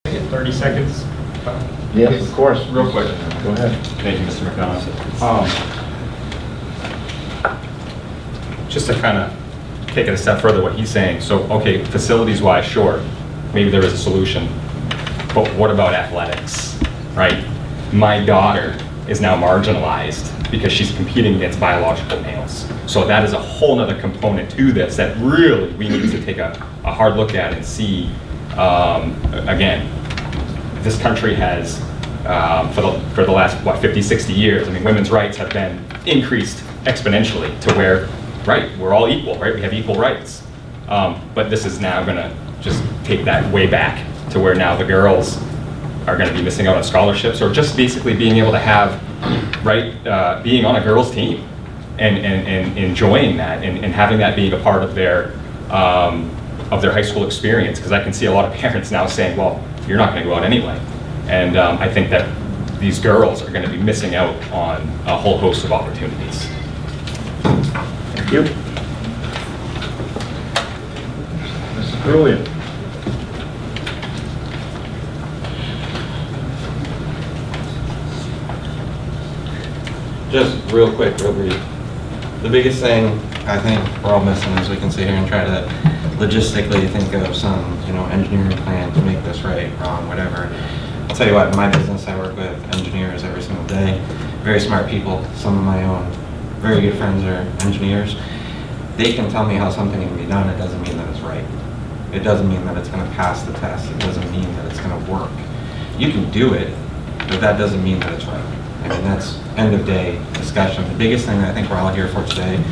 Get 30 seconds. Yes, of course. Real quick. Go ahead. Thank you, Mr. McDonough. Just to kind of take it a step further, what he's saying. So, okay, facilities-wise, sure, maybe there is a solution. But what about athletics, right? My daughter is now marginalized because she's competing against biological males. So that is a whole nother component to this that really we need to take a hard look at and see. Again, this country has, for the last, 50, 60 years, I mean, women's rights have been increased exponentially to where, right, we're all equal, right? We have equal rights. But this is now gonna just take that way back to where now the girls are gonna be missing out on scholarships or just basically being able to have, right, being on a girls' team and enjoying that and having that being a part of their high school experience. Because I can see a lot of parents now saying, well, you're not gonna go out anyway. And I think that these girls are gonna be missing out on a whole host of opportunities. Thank you. Mrs. Brilliant. Just real quick, real brief. The biggest thing I think we're all missing is we can sit here and try to logistically think of some, engineering plan to make this right, wrong, whatever. I'll tell you what, in my business I work with engineers every single day, very smart people. Some of my own very good friends are engineers. They can tell me how something can be done. It doesn't mean that it's right. It doesn't mean that it's going to pass the test. It doesn't mean that it's going to work. You can do it, but that doesn't mean that it's right. I mean, that's end of day discussion. The biggest thing that I think we're all here for today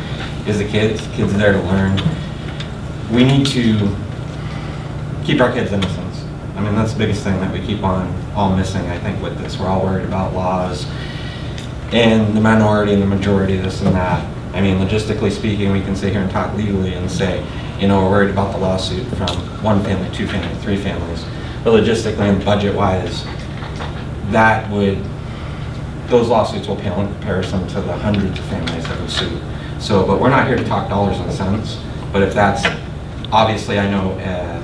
is the kids. Kids are there to learn. We need to keep our kids' innocence. I mean, that's the biggest thing that we keep on all missing, I think, with this. We're all worried about laws and the minority and the majority, this and that. I mean, logistically speaking, we can sit here and talk legally and say, we're worried about the lawsuit from one family, two families, three families. But logistically and budget-wise, those lawsuits will pale in comparison to the hundreds of families that we sue. So, but we're not here to talk dollars and cents. But if that's, obviously I know, a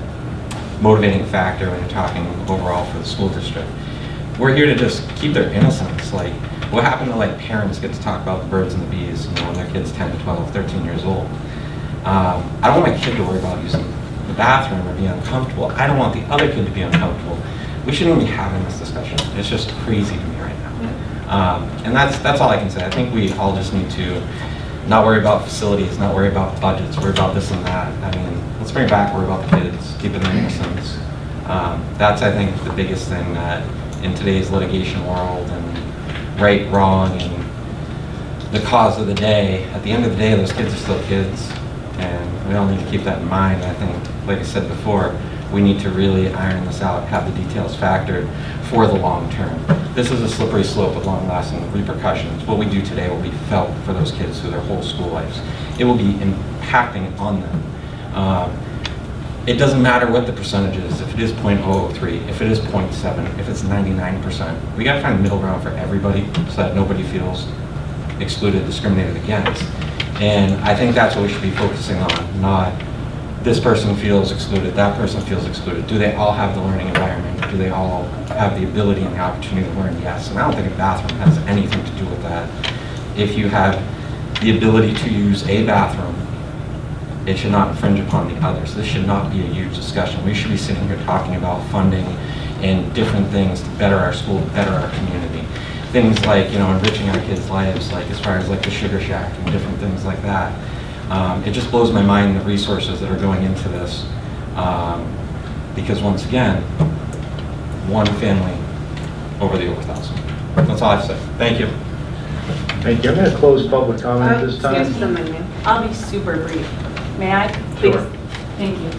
motivating factor when you're talking overall for the school district. We're here to just keep their innocence. Like, what happened to parents get to talk about the birds and the bees, when their kid's 10, 12, 13 years old. I don't want my kid to worry about using the bathroom or be uncomfortable. I don't want the other kid to be uncomfortable. We shouldn't even be having this discussion. It's just crazy to me right now. And that's all I can say. I think we all just need to not worry about facilities, not worry about budgets, worry about this and that. I mean, let's bring it back, worry about the kids, keeping their innocence. That's, I think, the biggest thing that in today's litigation world and right, wrong, and the cause of the day, at the end of the day, those kids are still kids. And we all need to keep that in mind. I think, like I said before, we need to really iron this out, have the details factored for the long term. This is a slippery slope with long-lasting repercussions. What we do today will be felt for those kids through their whole school lives. It will be impacting on them. It doesn't matter what the percentage is, if it is 0.003, if it is 0.7, if it's 99%. We gotta find a middle ground for everybody so that nobody feels excluded, discriminated against. And I think that's what we should be focusing on, not this person feels excluded, that person feels excluded. Do they all have the learning environment? Do they all have the ability and the opportunity to learn? Yes. And I don't think a bathroom has anything to do with that. If you have the ability to use a bathroom, it should not infringe upon the others. This should not be a huge discussion. We should be sitting here talking about funding and different things to better our school, better our community. Things like, enriching our kids' lives, like as far as the Sugar Shack and different things like that. It just blows my mind the resources that are going into this, because once again, one family over the over 1,000. That's all I have to say. Thank you. Thank you. I'm going to close public comment at this time. Excuse me, I'll be super brief. May I? Sure. Please. Thank you.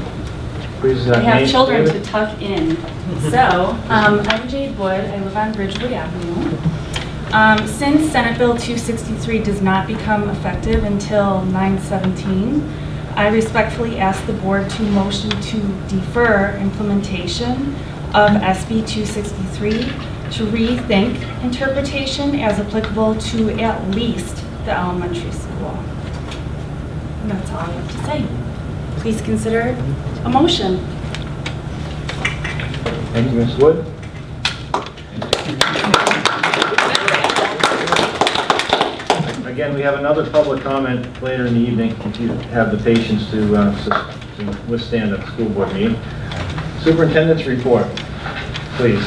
Please, I have children David. to tuck in. So, I'm Jade Wood. I live on Ridgewood Avenue. Since Senate Bill 263 does not become effective until 9/17, I respectfully ask the board to motion to defer implementation of SB 263 to rethink interpretation as applicable to at least the elementary school. And that's all I have to say. Please consider a motion. Thank you, Ms. Wood. Again, we have another public comment later in the evening, if you have the patience to withstand a school board meeting. Superintendent's report, please.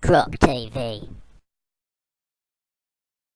Crop TV.